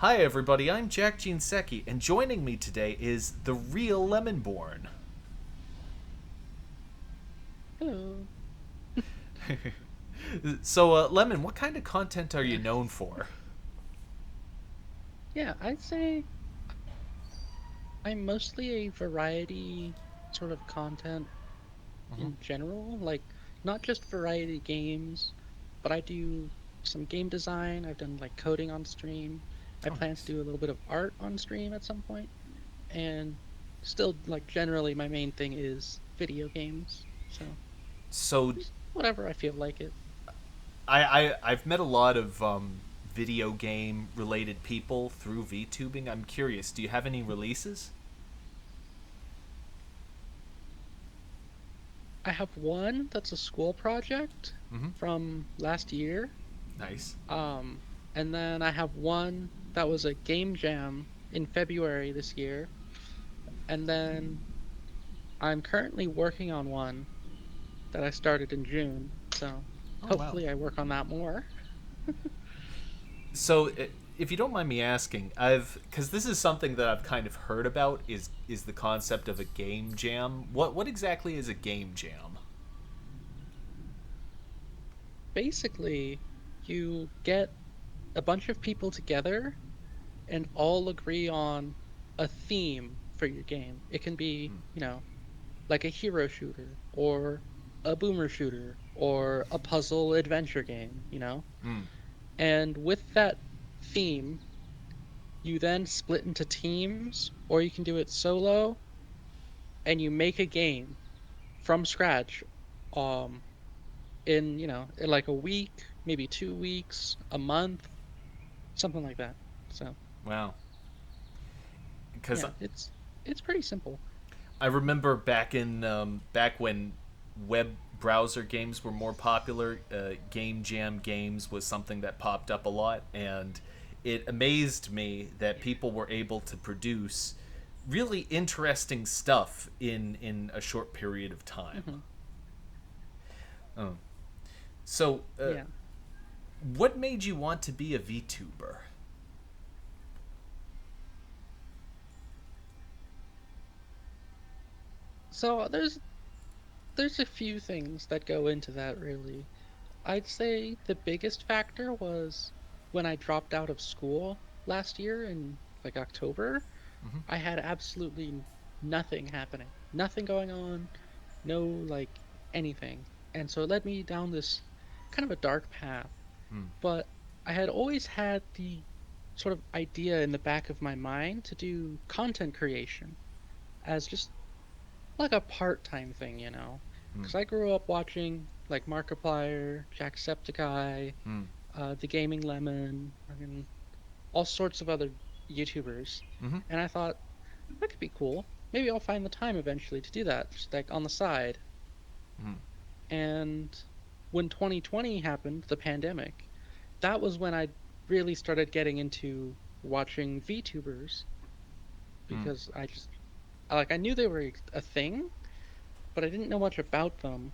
Hi everybody, I'm Jack Jinseki, and joining me today is the real Lemonborn. Hello. So, Lemon, what kind of content are you Yeah. known for? Yeah, I'd say I'm mostly a variety sort of content Hmm. in general, like not just variety games, but I do some game design. I've done like coding on stream. I Oh, plan to nice. do a little bit of art on stream at some point, and still like generally my main thing is video games. So So, just whatever I feel like it. I've met a lot of video game related people through VTubing. I'm curious, do you have any releases? I have one that's a school project Hmm. from last year. Nice. Um, and then I have one that was a game jam in February this year. And then I'm currently working on one that I started in June. So Oh, wow. hopefully I work on that more. So, if you don't mind me asking, because this is something that I've kind of heard about is the concept of a game jam. What exactly is a game jam? Basically, you get a bunch of people together and all agree on a theme for your game. It can be, like a hero shooter or a boomer shooter or a puzzle adventure game. Hmm. And with that theme, you then split into teams, or you can do it solo, and you make a game from scratch, um, in like a week, maybe 2 weeks, a month, something like that. So Wow. Because yeah, it's pretty simple. I remember back when web browser games were more popular, game jam games was something that popped up a lot, and it amazed me that people were able to produce really interesting stuff in a short period of time. Hmm. Oh. So, Yeah. what made you want to be a VTuber? So there's a few things that go into that really. I'd say the biggest factor was when I dropped out of school last year in like October. Hmm. I had absolutely nothing happening, nothing going on, no like anything. And so it led me down this kind of a dark path. Hmm. But I had always had the sort of idea in the back of my mind to do content creation as just like a part-time thing. Hmm. Because I grew up watching like Markiplier, Jacksepticeye, Hmm. The Gaming Lemon, and all sorts of other YouTubers. Hmm. And I thought, that could be cool. Maybe I'll find the time eventually to do that, just like on the side. Hmm. And when 2020 happened, the pandemic, that was when I really started getting into watching VTubers Hmm. because I knew they were a thing, but I didn't know much about them.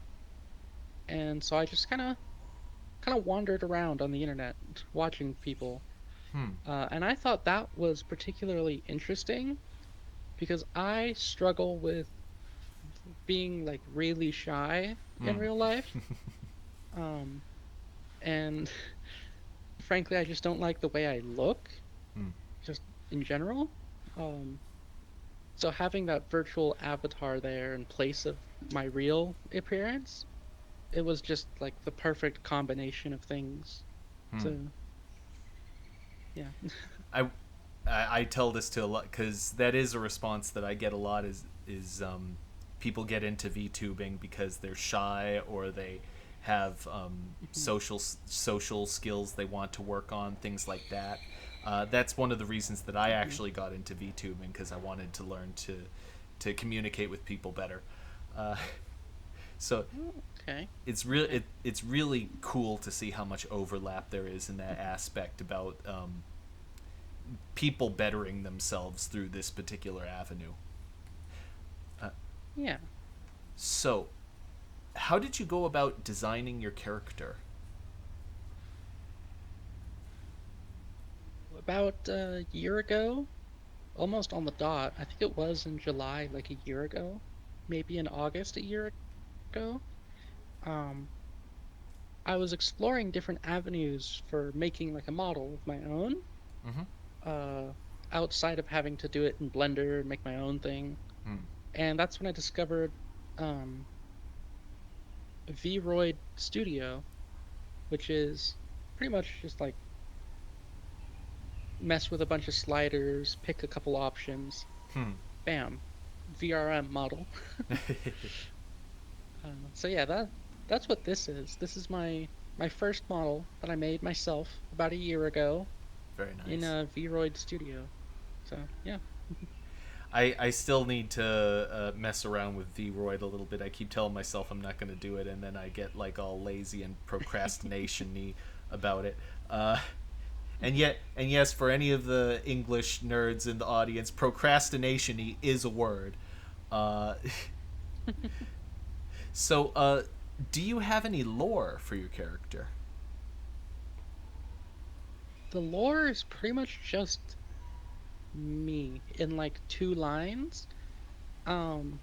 And so I just kind of wandered around on the internet watching people. Hmm. And I thought that was particularly interesting because I struggle with being like really shy in Hmm. real life. Um, and frankly, I just don't like the way I look, Hmm. just in general. Um, so having that virtual avatar there in place of my real appearance, it was just like the perfect combination of things. Hmm. So yeah. I, I tell this to a lot because that is a response that I get a lot is people get into VTubing because they're shy or they have Mhm. social skills they want to work on, things like that. That's one of the reasons that I Mhm. actually got into VTubing because I wanted to learn to communicate with people better. Uh, so Oh, okay. Yeah. it's really cool to see how much overlap there is in that aspect about people bettering themselves through this particular avenue. Uh, Yeah. so, how did you go about designing your character? about a year ago, almost on the dot. I think it was in July, like a year ago, maybe in August a year ago. Um, I was exploring different avenues for making like a model of my own, Mm-hmm. uh, outside of having to do it in Blender and make my own thing. Hmm. And that's when I discovered um, VRoid Studio, which is pretty much just like mess with a bunch of sliders, pick a couple options, Hmm. bam, VRM model. So yeah, that's what this is. This is my first model that I made myself about a year ago Very in nice. a VRoid Studio. So yeah. I still need to mess around with Vroid a little bit. I keep telling myself I'm not going to do it, and then I get like all lazy and procrastination-y about it. And yes, for any of the English nerds in the audience, procrastination-y is a word. Uh, so, do you have any lore for your character? The lore is pretty much just me in like two lines. Um,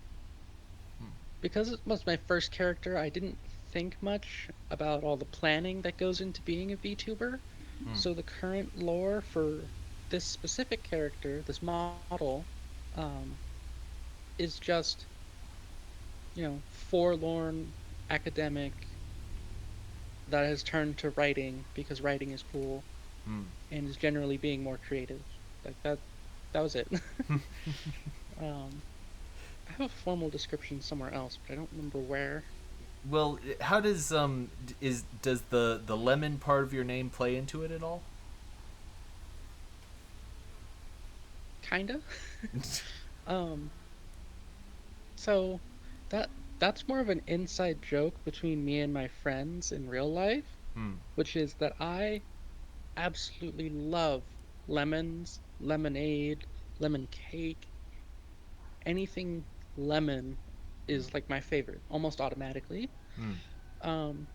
because it was my first character, I didn't think much about all the planning that goes into being a VTuber. Hmm. So the current lore for this specific character, this model, um, is just, forlorn academic that has turned to writing because writing is cool Hmm. and is generally being more creative. Like that was it. um, I have a formal description somewhere else, but I don't remember where. Well, how does is does the lemon part of your name play into it at all? Kinda. um, so that that's more of an inside joke between me and my friends in real life, Hmm. which is that I absolutely love lemons, lemonade, lemon cake, anything lemon is like my favorite, almost automatically. Hmm. Um,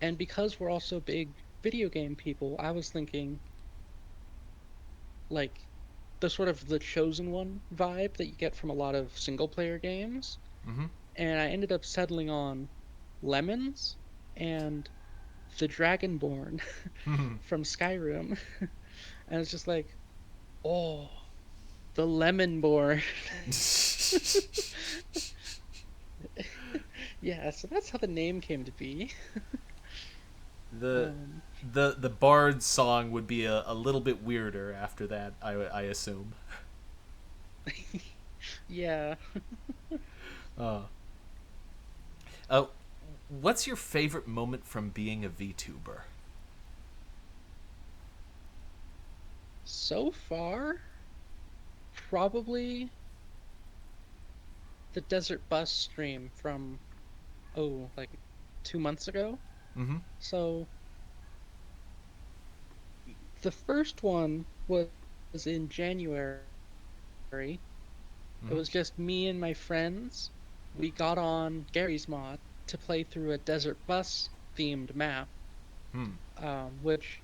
and because we're also big video game people, I was thinking like the sort of the chosen one vibe that you get from a lot of single player games. Mm-hmm. And I ended up settling on lemons and the Dragonborn Hmm. from Skyrim. And it's just like, oh, the Lemonborn. Yeah, so that's how the name came to be. the Um, the bard song would be a little bit weirder after that. I assume. yeah. Uh, uh, what's your favorite moment from being a VTuber? So far, probably the Desert Bus stream from, like 2 months ago. Mm-hmm. So the first one was in January. It Mm-hmm. was just me and my friends. We got on Gary's mod to play through a desert bus themed map, Hmm. which,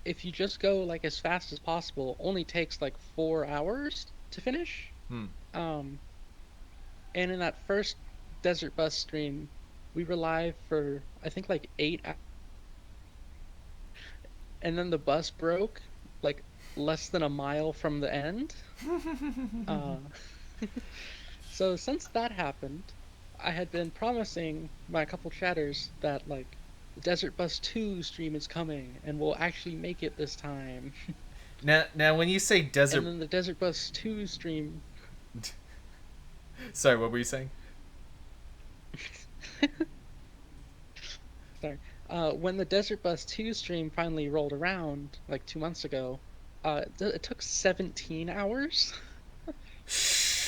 if you just go like as fast as possible, only takes like 4 hours to finish. Hmm. Um, and in that first desert bus stream, we were live for I think like 8 hours, and then the bus broke like less than a mile from the end. Uh, So since that happened, I had been promising my couple chatters that like the Desert Bus 2 stream is coming and we'll actually make it this time. Now, when you say And desert, then the Desert Bus 2 stream sorry, what were you saying? sorry. When the Desert Bus 2 stream finally rolled around like 2 months ago, it took 17 hours,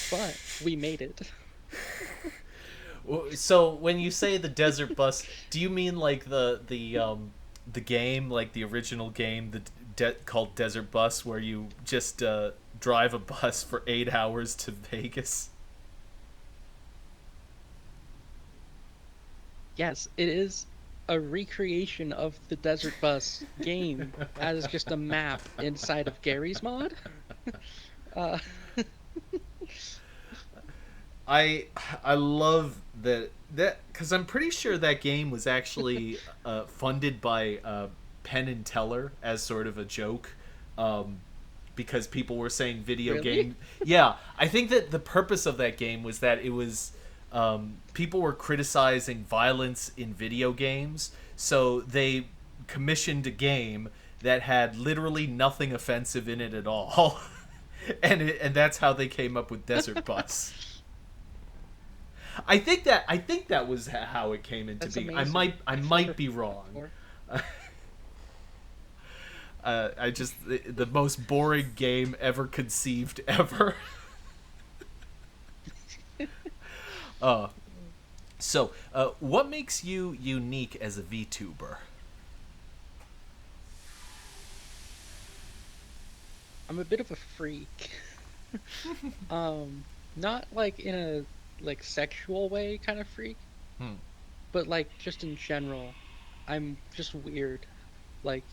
but we made it. So when you say the desert bus, do you mean like the game, like the original game, called Desert Bus, where you just drive a bus for 8 hours to Vegas? Yes, it is a recreation of the Desert Bus game as just a map inside of Gary's mod. Uh, I I love that because I'm pretty sure that game was actually funded by Penn and Teller as sort of a joke, um, because people were saying video really? game. Yeah, I think that the purpose of that game was that it was people were criticizing violence in video games, so they commissioned a game that had literally nothing offensive in it at all. And that's how they came up with Desert Bus. I think that was how it came into That's being. amazing. I I've never might heard be that wrong. before. I just the most boring game ever conceived ever. uh, what makes you unique as a VTuber? I'm a bit of a freak. Um, Not like in a like sexual way kind of freak, Hmm. but like just in general. I'm just weird. Like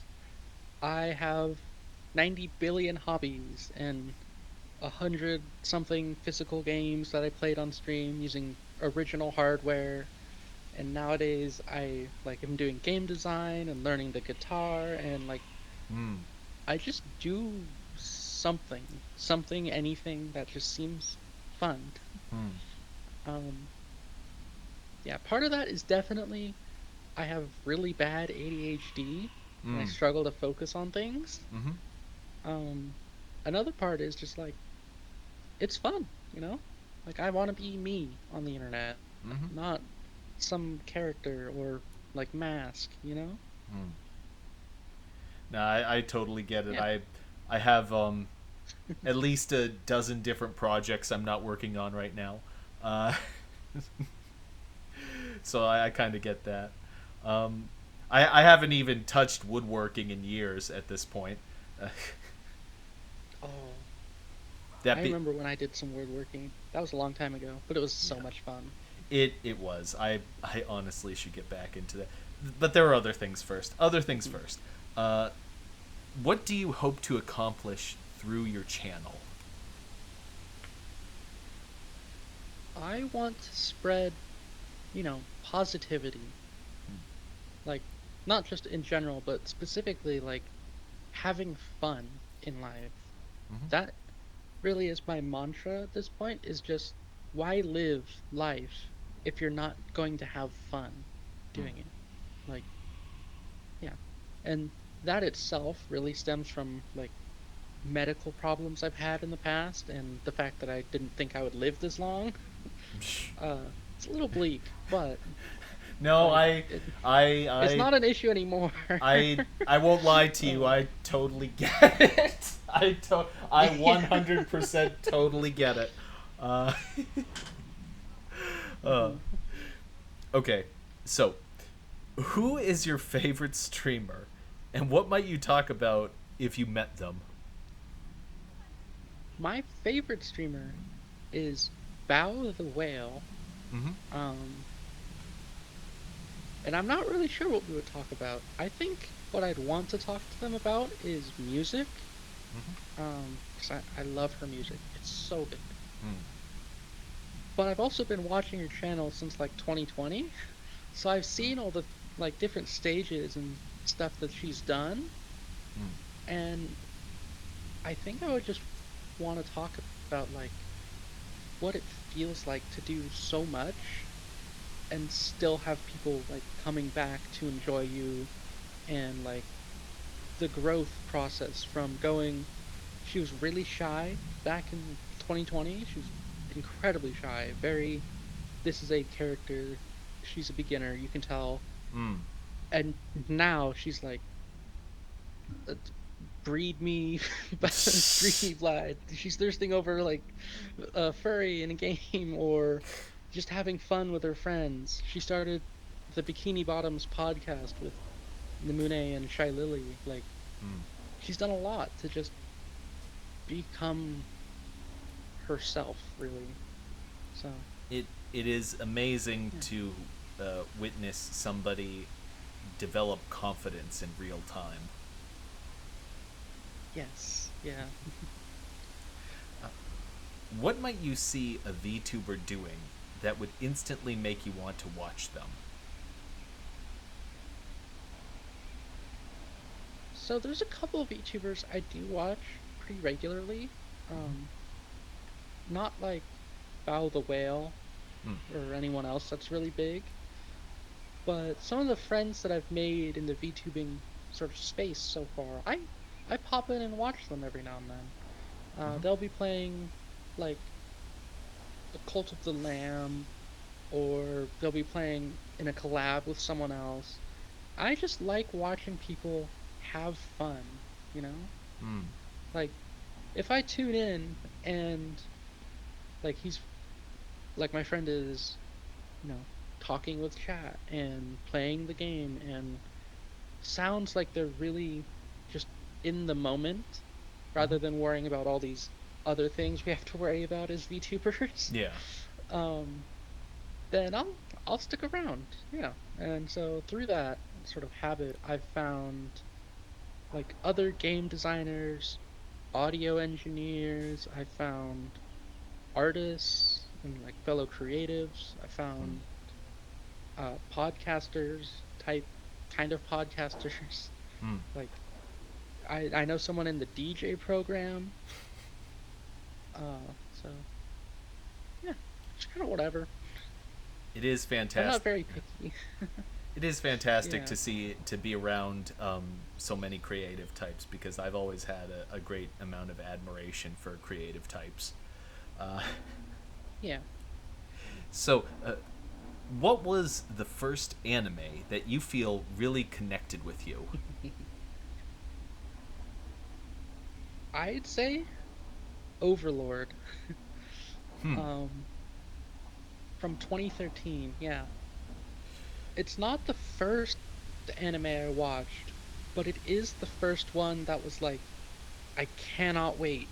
I have 90 billion hobbies and 100 something physical games that I played on stream using original hardware. And nowadays I like am doing game design and learning the guitar and like Hmm. I just do something, anything that just seems fun. Hmm. Um, yeah, part of that is definitely I have really bad ADHD and I Hmm. struggle to focus on things. Mm-hmm. Um, Another part is just like it's fun, you know? Like I want to be me on the internet, Mm-hmm. not some character or like mask, you know? Hmm. No, I totally get it. Yeah. I have at least a dozen different projects I'm not working on right now. Uh, so I kind of get that. Um, I haven't even touched woodworking in years at this point. Uh, Oh, that I be remember when I did some woodworking. That was a long time ago, but it was so Yeah, much fun. it was. I honestly should get back into that. But there are other things first. Other things Mhm. first. What do you hope to accomplish through your channel? I want to spread, positivity. Like, not just in general, but specifically, like, having fun in life. Mm-hmm. That really is my mantra at this point, is just why live life if you're not going to have fun doing it? Like, yeah. And that itself really stems from, like, medical problems I've had in the past and the fact that I didn't think I would live this long. It's a little bleak, but No, like I it, I it's I not an issue anymore. I won't lie to you. uh, I totally get it. I yeah. 100% totally get it. Uh, uh, Mhm. okay, so who is your favorite streamer, and what might you talk about if you met them? My favorite streamer is Bow the Whale. Mm-hmm. Um, and I'm not really sure what we would talk about. I think what I'd want to talk to them about is music. Mm-hmm. 'Cause I love her music. It's so good. Mm. But I've also been watching her channel since like 2020. So I've seen all the like different stages and stuff that she's done. Mm. And I think I would just want to talk about like what it feels like to do so much and still have people like coming back to enjoy you and like the growth process from going she was really shy back in 2020. She was incredibly shy, very this is a character, she's a beginner, you can tell. Mm. And now she's like uh, breed me breed me blood. She's thirsting over like a furry in a game or just having fun with her friends. She started the Bikini Bottoms podcast with Namune and Shy Lily. Like Mm. she's done a lot to just become herself, really. So It is amazing yeah. to witness somebody develop confidence in real time. Yes. Yeah. What might you see a VTuber doing that would instantly make you want to watch them? So there's a couple of VTubers I do watch pretty regularly. Um, Not like Bow the Whale Hmm. or anyone else that's really big, but some of the friends that I've made in the VTubing sort of space so far, I pop in and watch them every now and then. They'll be playing like the Cult of the Lamb, or they'll be playing in a collab with someone else. I just like watching people have fun, you know? Hmm. Like if I tune in and like he's like my friend is, you know, talking with chat and playing the game and sounds like they're really just in the moment rather than worrying about all these other things we have to worry about as VTubers, Yeah. um, then I'll stick around. Yeah. And so through that sort of habit, I've found like other game designers, audio engineers, I found artists and like fellow creatives. I found podcasters type kind of podcasters. Hmm. Like I know someone in the DJ program. So yeah, just kind of whatever. It is I'm not fantastic. very picky. It is fantastic Yeah. to be around so many creative types because I've always had a great amount of admiration for creative types. Uh, Yeah. so, what was the first anime that you feel really connected with you? I'd say Overlord. Hmm. Um, from 2013. Yeah. It's not the first anime I watched, but it is the first one that was like, I cannot wait.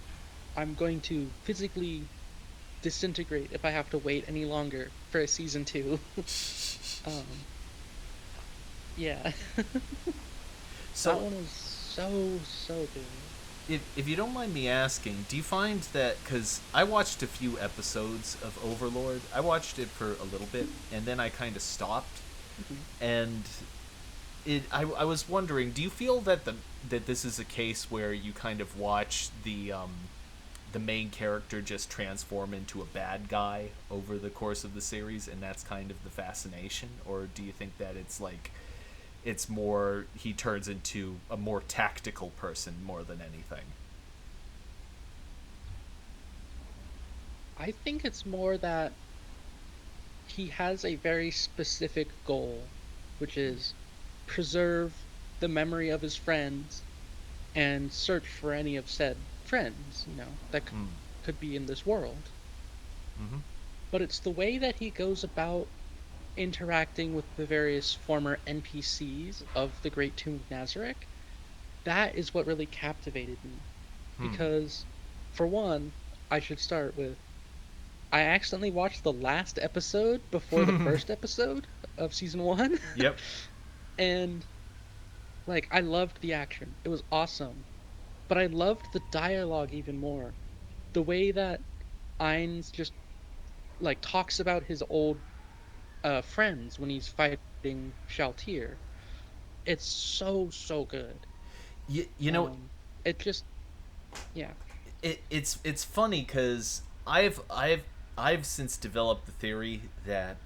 I'm going to physically disintegrate if I have to wait any longer for a season two. um, yeah. That So, one was so good. if you don't mind me asking, do you find that because I watched a few episodes of Overlord, I watched it for a little bit and then I kind of stopped, Mhm. and I was wondering, do you feel that that this is a case where you kind of watch the main character just transform into a bad guy over the course of the series, and that's kind of the fascination, or do you think that it's like it's more he turns into a more tactical person more than anything? I think it's more that he has a very specific goal, which is preserve the memory of his friends and search for any of said friends, that Mm. could be in this world. Mm-hmm. But it's the way that he goes about interacting with the various former NPCs of the Great Tomb of Nazarick. That is what really captivated me. Hmm. Because, for one, I should start with I accidentally watched the last episode before the first episode of season one. Yep. And, like, I loved the action. It was awesome. But I loved the dialogue even more. The way that Ainz just, like, talks about his old friends when he's fighting Shaltir. It's so good. You know, Um, it just, yeah. it's funny because I've since developed the theory that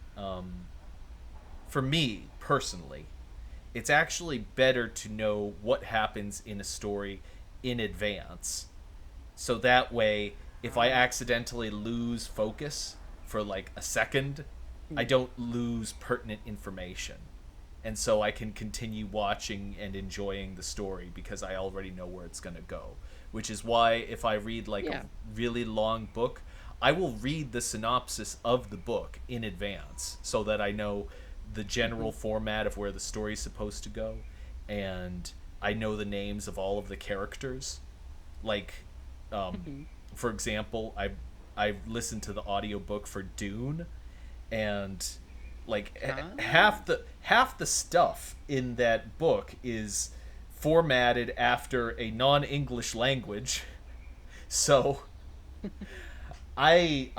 for me personally, it's actually better to know what happens in a story in advance. So that way, if I Ah. accidentally lose focus for like a second, I Hmm. don't lose pertinent information. And so I can continue watching and enjoying the story because I already know where it's going to go. Which is why if I read like a Yeah. really long book, I will read the synopsis of the book in advance so that I know the Hmm. general format of where the story's supposed to go, and I know the names of all of the characters. Like, um, Hmm. for example, I listened to the audiobook for Dune, and Like Ah. half the stuff in that book is formatted after a non-English language. So I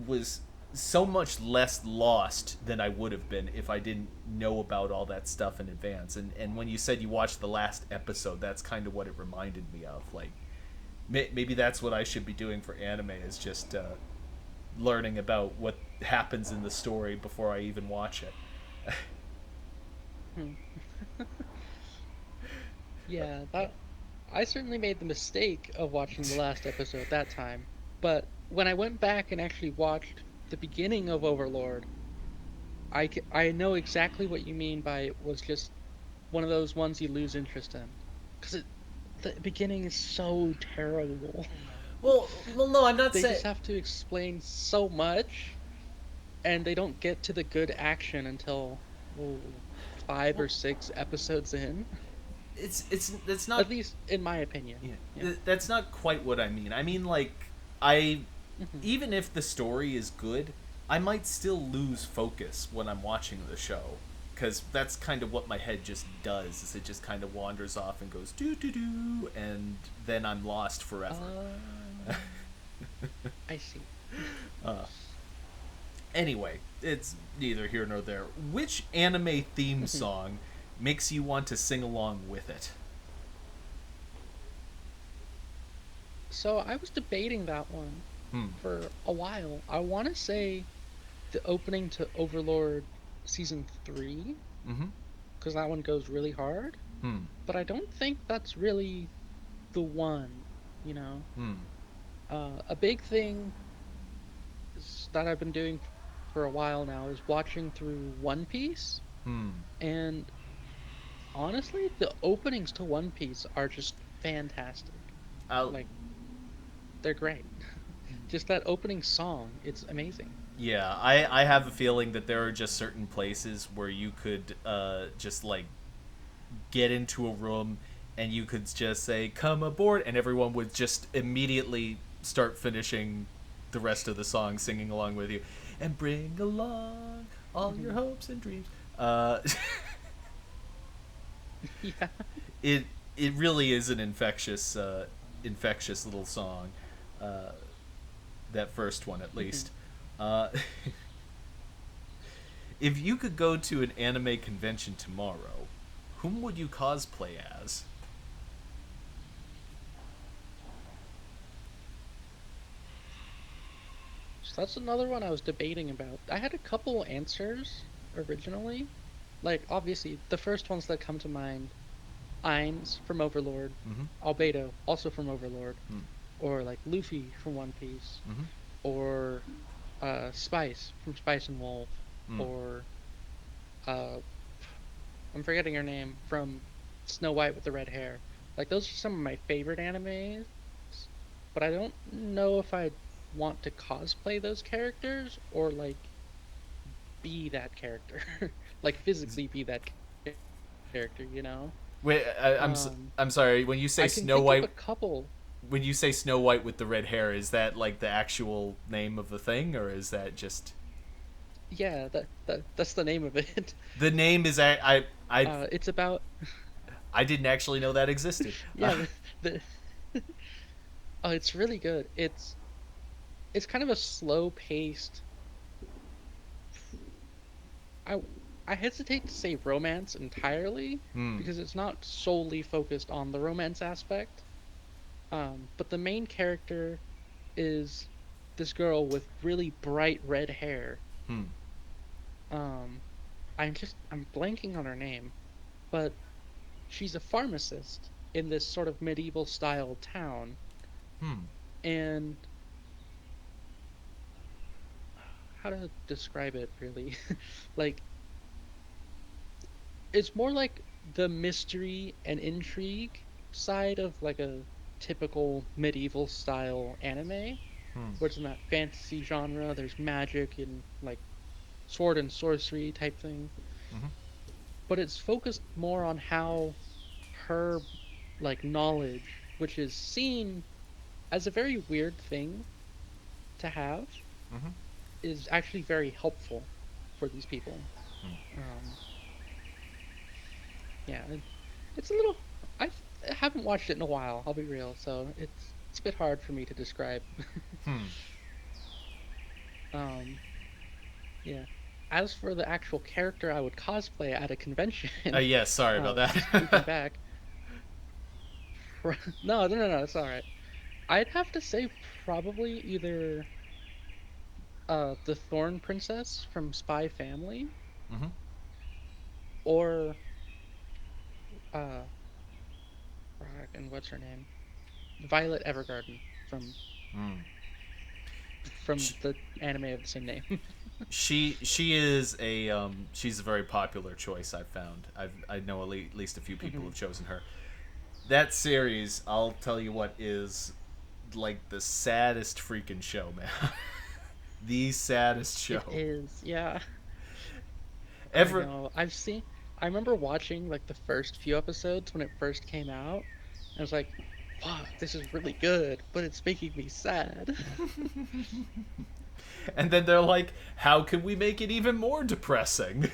was so much less lost than I would have been if I didn't know about all that stuff in advance. And when you said you watched the last episode, that's kind of what it reminded me of. Like maybe that's what I should be doing for anime, is just learning about what happens in the story before I even watch it. Hmm. Yeah, that I certainly made the mistake of watching the last episode that time. But when I went back and actually watched the beginning of Overlord, I know exactly what you mean by it was just one of those ones you lose interest in. Because the beginning is so terrible. Well, no, I'm not They saying just have to explain so much, and they don't get to the good action until oh, five or well, six episodes in. it's not At least in my opinion. Yeah. that's not quite what I mean. I mean, like, I Hmm. even if the story is good, I might still lose focus when I'm watching the show, because that's kind of what my head just does. Is it just kind of wanders off and goes doo doo doo, and then I'm lost forever. I see. Uh, anyway, it's neither here nor there. Which anime theme song makes you want to sing along with it? So I was debating that one Hmm. for a while. I want to say the opening to Overlord season 3, Mm-hmm. because that one goes really hard, Hmm. but I don't think that's really the one, you know. Hmm. A big thing that I've been doing for a while now is watching through One Piece, Hmm. and honestly, the openings to One Piece are just fantastic. Uh, Like, they're great. Just that opening song, it's amazing. yeah, I have a feeling that there are just certain places where you could just like get into a room and you could just say come aboard, and everyone would just immediately start finishing the rest of the song, singing along with you, and bring along all your Mhm. hopes and dreams. Uh, Yeah. it it really is an infectious little song. Uh, that first one, at Mhm. least. Uh, if you could go to an anime convention tomorrow, whom would you cosplay as? So that's another one I was debating about. I had a couple answers originally. Like, obviously, the first ones that come to mind, Ainz from Overlord, Mm-hmm. Albedo, also from Overlord, Mm. or like Luffy from One Piece, Mm-hmm. or Spice from Spice and Wolf, Mm. or uh, I'm forgetting her name, from Snow White with the red hair. Like, those are some of my favorite animes, but I don't know if I want to cosplay those characters or like be that character, like physically be that character, you know? Wait, Um, I'm sorry. When you say I can Snow think of a White, couple. when you say Snow White with the red hair, is that like the actual name of the thing, or is that just Yeah, that's the name of it. the name? Is It's about I didn't actually know that existed. yeah, the oh, it's really good. It's kind of a slow paced. I I hesitate to say romance entirely Hmm. because it's not solely focused on the romance aspect. But the main character is this girl with really bright red hair. Hmm. Um, I'm blanking on her name, but she's a pharmacist in this sort of medieval style town, Hmm. and how to describe it really? Like, it's more like the mystery and intrigue side of like a typical medieval style anime, Hmm. where it's in that fantasy genre, there's magic and like sword and sorcery type thing, Mm-hmm. but it's focused more on how her like knowledge, which is seen as a very weird thing to have, Mm-hmm. is actually very helpful. for these people. Um, yeah, it's a little. I haven't watched it in a while. I'll be real, so it's a bit hard for me to describe. Hmm. Um, yeah. As for the actual character I would cosplay at a convention, Yeah, sorry about just looping that. back. No, it's all right. I'd have to say probably either the Thorn Princess from Spy Family Hmm. or uh and what's her name? Violet Evergarden from Mm. the anime of the same name. She is a she's a very popular choice. I've found. I know at least a few people Hmm. have chosen her. That series, I'll tell you what, is like the saddest freaking show, man. The saddest It show is, yeah. I ever. know. I remember watching like the first few episodes when it first came out. And I was like, fuck, this is really good, but it's making me sad. And then they're like, "How can we make it even more depressing?"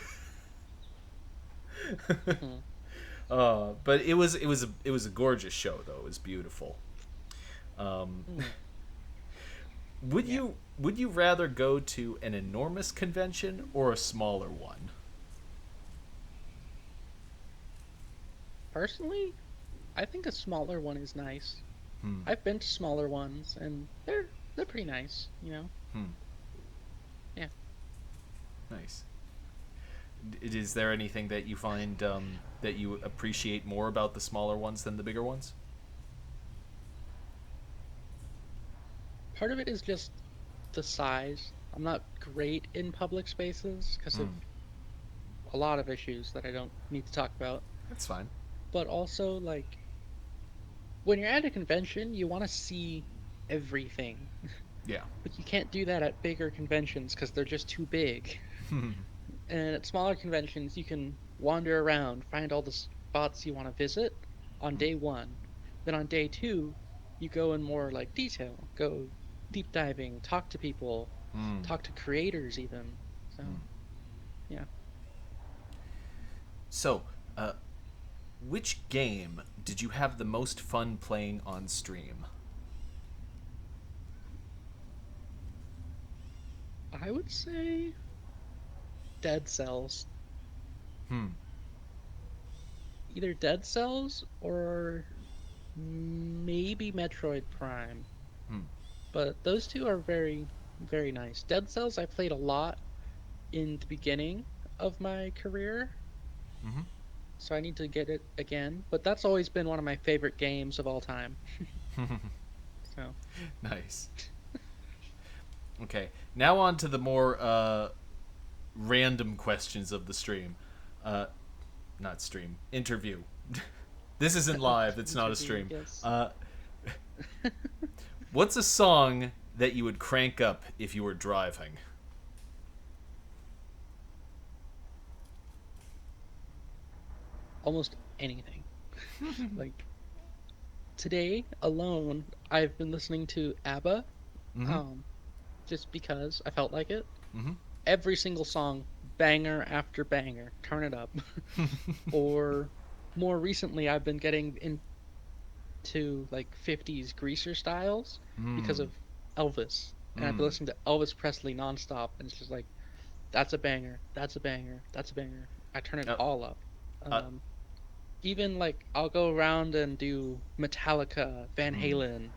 Hmm. But it was a gorgeous show though. It was beautiful. Um, Hmm. would Yeah. you rather go to an enormous convention or a smaller one? Personally, I think a smaller one is nice. Hmm. I've been to smaller ones and they're pretty nice, you know? Hmm. Yeah. Nice. Is there anything that you find that you appreciate more about the smaller ones than the bigger ones? Part of it is just the size. I'm not great in public spaces because of Hmm. a lot of issues that I don't need to talk about. That's fine. But also, like, when you're at a convention, you want to see everything. Yeah. But you can't do that at bigger conventions because they're just too big. And at smaller conventions, you can wander around, find all the spots you want to visit on day one. Then on day two, you go in more like detail, go deep diving, talk to people, Hmm. talk to creators even. So, yeah. So, uh, which game did you have the most fun playing on stream? I would say Dead Cells. Hmm. Either Dead Cells or maybe Metroid Prime. Hmm. But those two are very, very nice. Dead Cells I played a lot in the beginning of my career, Mm-hmm. so I need to get it again. But that's always been one of my favorite games of all time. So, Nice. Okay. Now on to the more random questions of the stream. Uh, Not stream. Interview. This isn't live. It's not a interview, stream. yes. Uh, what's a song that you would crank up if you were driving? Almost anything. Like today alone, I've been listening to ABBA, Mm-hmm. um, just because I felt like it. Mm-hmm. Every single song, banger after banger, turn it up. Or more recently, I've been getting into like 50s greaser styles because Mm. of Elvis. And I've been Mm. listening to Elvis Presley nonstop, and it's just like, that's a banger, that's a banger, that's a banger. I turn it Uh, all up. uh, Um, Even like I'll go around and do Metallica, Van mm. Halen,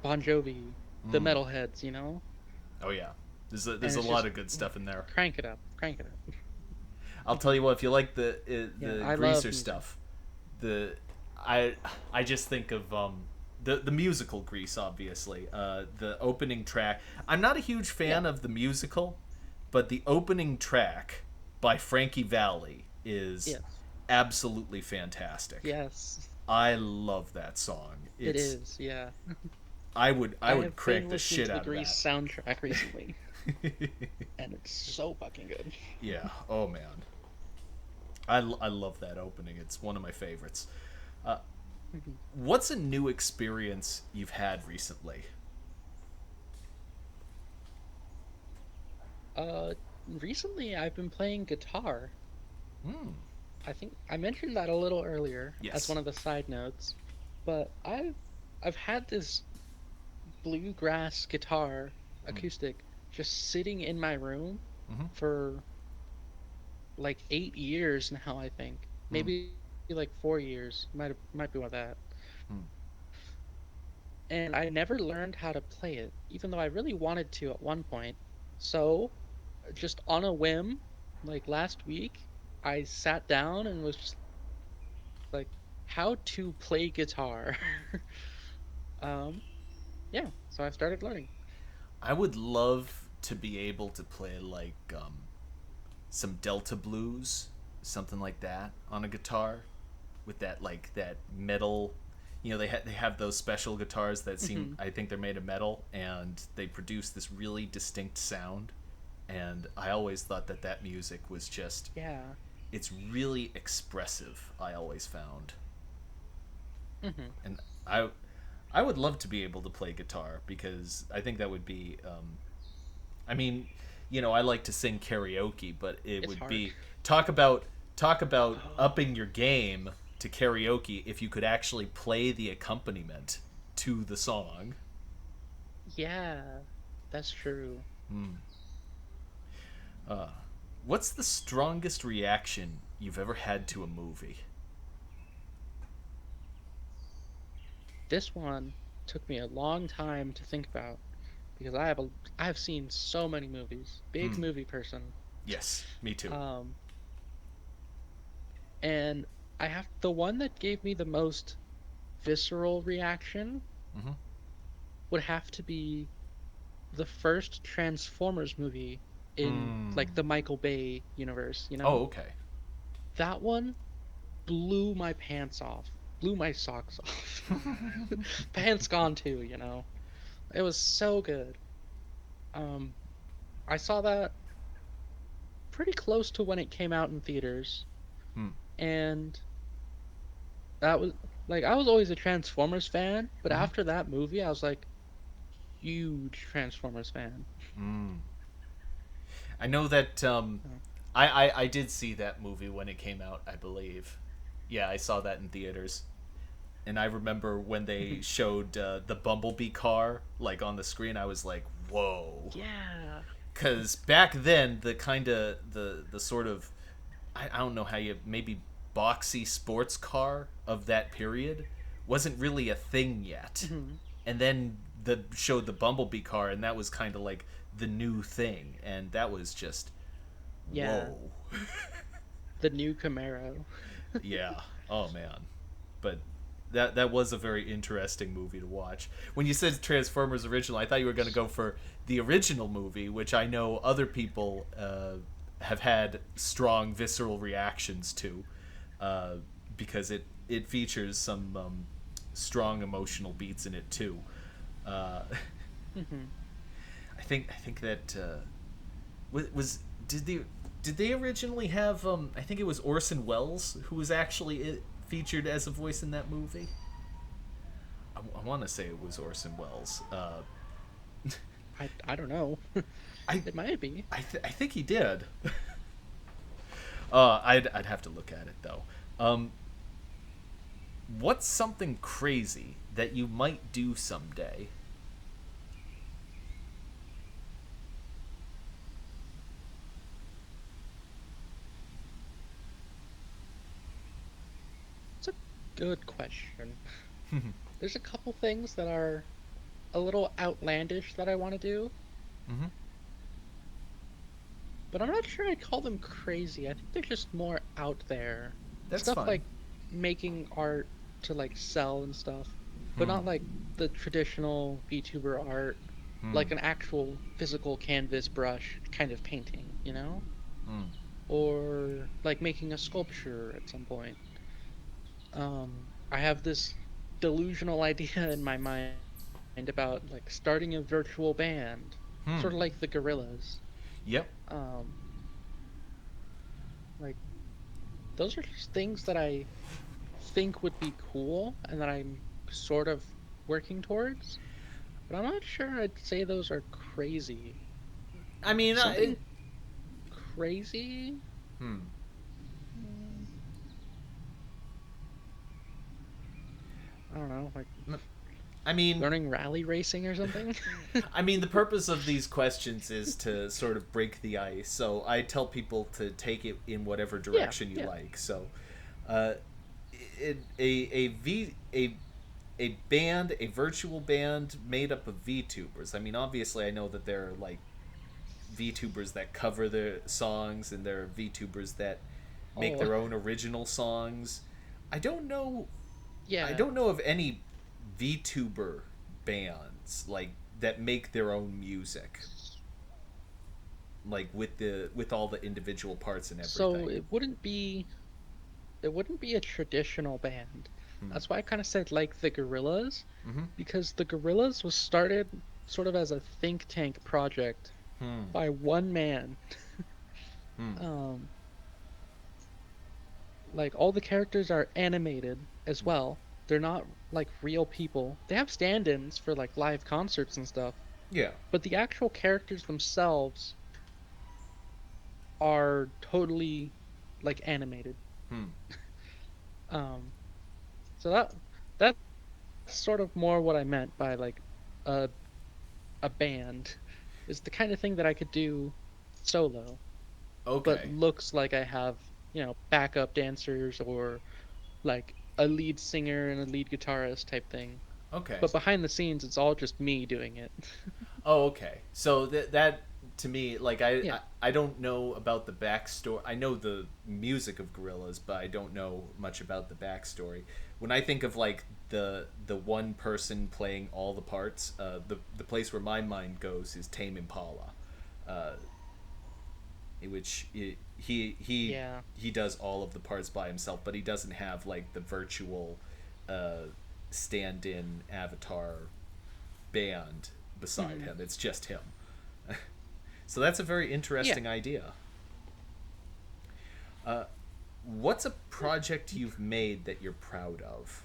Bon Jovi, the Mm. metalheads, you know? Oh yeah. There's And a it's lot just of good stuff in there. crank it up, crank it up. I'll tell you what. If you like Yeah, the I love greaser music. stuff, the I I just think of the musical Grease, obviously. The opening track. I'm not a huge Yeah. fan of the musical, but the opening track by Frankie Valli is Yes. absolutely fantastic. Yes. I love that song. It It's is. Yeah. I I would have been crank the listening shit to the out of Grease that. soundtrack recently, and it's so fucking good. Yeah. Oh man. I love that opening. It's one of my favorites. Uh, what's a new experience you've had recently? uh, recently I've been playing guitar. Hmm. I think I mentioned that a little earlier as Yes. one of the side notes, but I've had this bluegrass guitar Hmm. acoustic just sitting in my room Mm-hmm. for like 8 years now, I think. Hmm. Maybe like 4 years. Might be more of that. Hmm. And I never learned how to play it, even though I really wanted to at one point. So, just on a whim, like last week, I sat down and was just like, how to play guitar. um, yeah, so I started learning. I would love to be able to play like some Delta blues, something like that, on a guitar, with that like that metal. You know, they have those special guitars that seem, Hmm. I think they're made of metal, and they produce this really distinct sound. And I always thought that that music was just, Yeah. it's really expressive. I always found, Hmm. and I would love to be able to play guitar because I think that would be I mean, you know, I like to sing karaoke, but it It's would hard. be talk about talk about Oh, upping your game to karaoke if you could actually play the accompaniment to the song. yeah, that's true. Hmm. What's the strongest reaction you've ever had to a movie? This one took me a long time to think about because I've seen so many movies. Big Hmm. movie person. Yes, me too. Um, and I have the one that gave me the most visceral reaction Mm-hmm. would have to be the first Transformers movie in Hmm. like the Michael Bay universe, you Oh, know? okay. That one blew my pants off, blew my socks off. Pants gone too, you know? It was so good. Um, I saw that pretty close to when it came out in theaters, Hmm. and that was like I was always a Transformers fan, but Mm-hmm. after that movie, I was like huge Transformers fan. Mm. I know that Oh. I did see that movie when it came out, I believe. Yeah, I saw that in theaters. And I remember when they showed the Bumblebee car like on the screen, I was like, "Whoa!" Yeah. Because back then, the kind of the sort of I don't know how you maybe boxy sports car of that period wasn't really a thing yet, Mhm. and then the showed the Bumblebee car, and that was kind of like the new thing, and that was just Yeah. whoa. The new Camaro. Yeah. Oh man. But that was a very interesting movie to watch. When you said Transformers original, I thought you were going to go for the original movie, which I know other people have had strong visceral reactions to, uh, because it features some strong emotional beats in it too. Uh, Hmm. I think that was did the did they originally have I think it was Orson Welles who was actually featured as a voice in that movie. I want to say it was Orson Welles. I don't know. I It might be. I think he did. I'd have to look at it though. Um, what's something crazy that you might do someday? It's a good question. There's a couple things that are a little outlandish that I want to do, Mm-hmm. but I'm not sure I'd call them crazy. I think they're just more out there. That's Stuff fine. like making art to like sell and stuff, but Hmm. not like the traditional VTuber art, Hmm. like an actual physical canvas brush kind of painting, you know? Hmm. Or like making a sculpture at some point. I have this delusional idea in my mind about like starting a virtual band, sort of like Hmm. the Gorillas. Yep. Um, like those are just things that I think would be cool and that I'm sort of working towards, but I'm not sure I'd say those are crazy. I mean, Something, crazy. Hmm. Mm, I don't know, like I mean, learning rally racing or something. the purpose of these questions is to sort of break the ice. So I tell people to take it in whatever Yeah, direction you yeah. like. So, uh, a band, a virtual band made up of VTubers. I mean, obviously, I know that there are like VTubers that cover their songs, and there are VTubers that make Oh, their own original songs. I don't know. I yeah. don't know of any VTuber bands like that make their own music, like with all the individual parts and So everything. it wouldn't be a traditional band. Hmm. That's why I kind of said like the Gorillas, Mm-hmm. because the Gorillas was started sort of as a think tank project Hmm. by one man. Hmm. Um, like all the characters are animated as well. They're not like real people. They have stand-ins for like live concerts and stuff, Yeah. but the actual characters themselves are totally like animated. Hmm. Um, so that's sort of more what I meant by like a a band is the kind of thing that I could do solo, but Okay. looks like I have, backup dancers or like a lead singer and a lead guitarist type thing. Okay. But behind the scenes, it's all just me doing it. Oh, okay. So that to me, like Yeah. I don't know about the backstory. I know the music of Gorillaz, but I don't know much about the backstory. When I think of like the one person playing all the parts, the place where my mind goes is Tame Impala, uh, in which Yeah. he does all of the parts by himself, but he doesn't have like the virtual uh, stand-in avatar band beside Hmm. him. It's just him. So that's a very Yeah. interesting idea. Uh, what's a project you've made that you're proud of?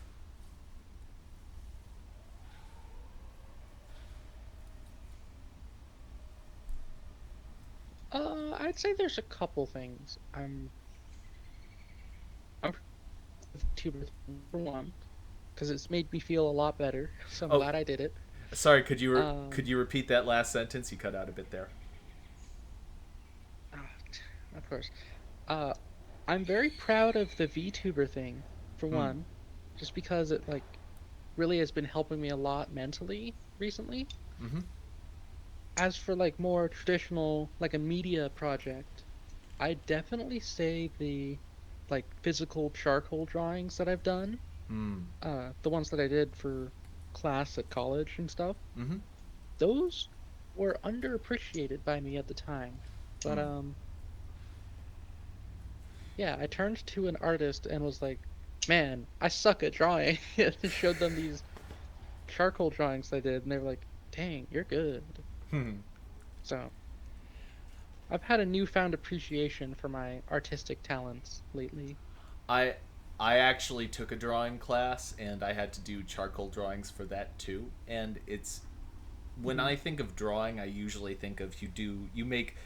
I'd say there's a couple things. I'm proud of Tuber for one, because it's made me feel a lot better. So I'm Oh, glad I did it. sorry. Could Um, you repeat that last sentence? You cut out a bit there. ah, of course. Uh, I'm very proud of the VTuber thing, for Hmm. one, just because it like really has been helping me a lot mentally recently. Mm-hmm. As for like more traditional, like a media project, I definitely say the like physical charcoal drawings that I've done, Hmm. the ones that I did for class at college and stuff, Mm-hmm. those were underappreciated by me at the time. But Hmm. yeah, I turned to an artist and was like, "Man, I suck at drawing." And showed them these charcoal drawings I did, and they were like, "Dang, you're good." Hmm. So I've had a newfound appreciation for my artistic talents lately. I I actually took a drawing class and I had to do charcoal drawings for that too. And it's when Hmm. I think of drawing, I usually think of you make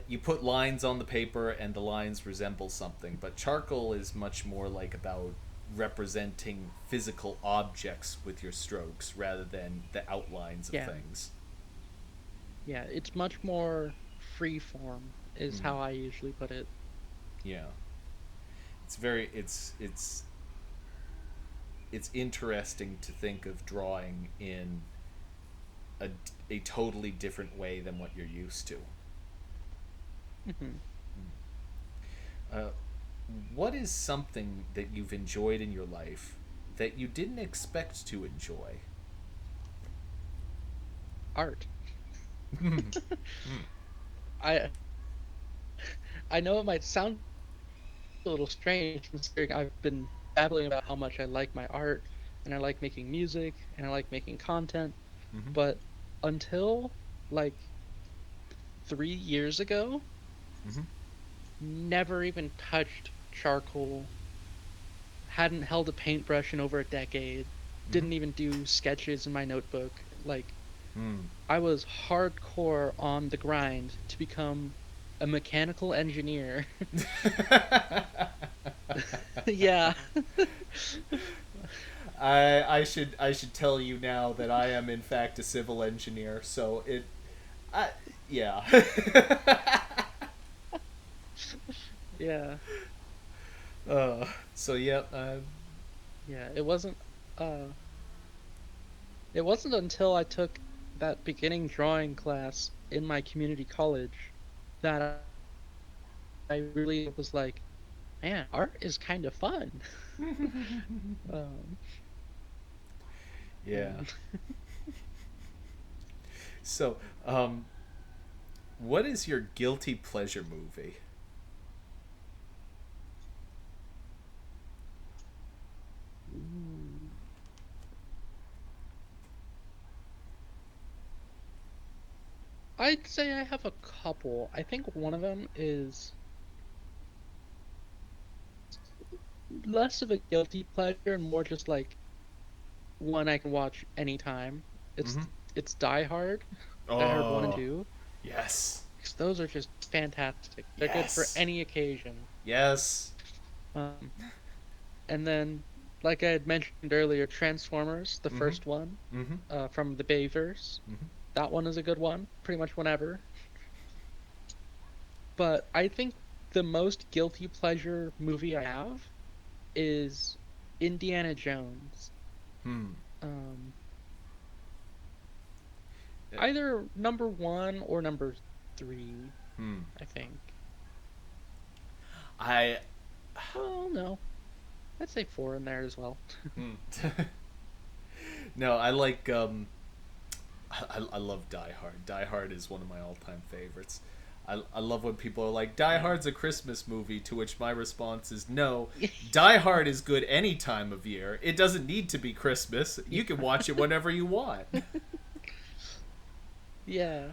you put lines on the paper and the lines resemble something. But charcoal is much more like about representing physical objects with your strokes rather than the outlines of Yeah, things. yeah, it's much more free form, is Mm, how I usually put it. yeah, it's interesting to think of drawing in a, a totally different way than what you're used to. Hmm. Uh, what is something that you've enjoyed in your life that you didn't expect to enjoy? Art. Hmm. I I know it might sound a little strange considering I've been babbling about how much I like my art and I like making music and I like making content, Hmm. but until like 3 years ago, Hmm. never even touched charcoal, hadn't held a paintbrush in over a decade, Hmm. didn't even do sketches in my notebook. Like, Hmm. I was hardcore on the grind to become a mechanical engineer. Yeah. I should tell you now that I am in fact a civil engineer. So I yeah. Yeah. So yeah. Yeah. Uh it wasn't until I took that beginning drawing class in my community college that I really was like, man, art is kind of fun. Um, Yeah. and So, um, what is your guilty pleasure movie? Ooh. I'd say I have a couple. I think one of them is less of a guilty pleasure and more just like one I can watch anytime. It's Mm-hmm. it's Die Hard, Die Hard 1 and Oh, 2, yes, because those are just fantastic. They're good for yes, any occasion. yes. Um, and then, like I had mentioned earlier, Transformers, the Mm-hmm. first one, Mm-hmm. from the Bayverse. Mm-hmm. That one is a good one, pretty much whenever. But I think the most guilty pleasure movie I have is Indiana Jones. Hmm. Um, Either number one or number three, Hmm. I think. I. Well, no, I'd say four in there as well. Hmm. No, I like. I love Die Hard. Die Hard is one of my all-time favorites. I love when people are like, Die Yeah. Hard's a Christmas movie, to which my response is no. Die Hard is good any time of year. It doesn't need to be Christmas. You can watch it whenever you want. Yeah.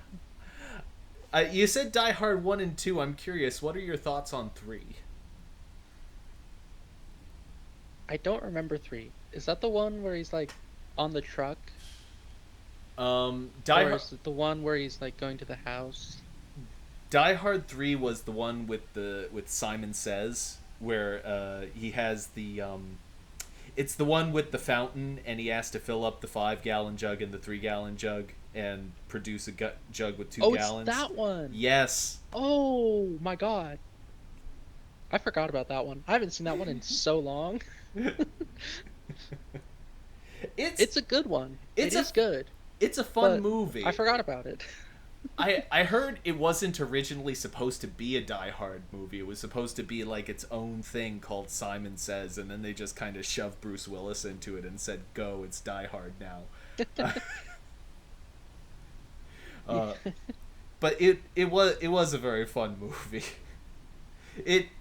You said Die Hard 1 and 2. I'm curious, what are your thoughts on 3? I don't remember three. Is that the one where he's like on the truck? Die Or Hard. is it the one where he's like going to the house? Die Hard 3 was the one with Simon Says, where he has it's the one with the fountain, and he has to fill up the 5 gallon jug and the 3 gallon jug and produce a jug with two Oh, it's gallons. that one. Yes. Oh my God. I forgot about that one. I haven't seen that one in so long. it's It's a good one. It it's a is good, it's a fun but I movie. forgot about it. I heard it wasn't originally supposed to be a Die Hard movie. It was supposed to be like its own thing called Simon Says, and then they just kind of shoved Bruce Willis into it and said, "Go, it's Die Hard now." Uh, but it was a very fun movie.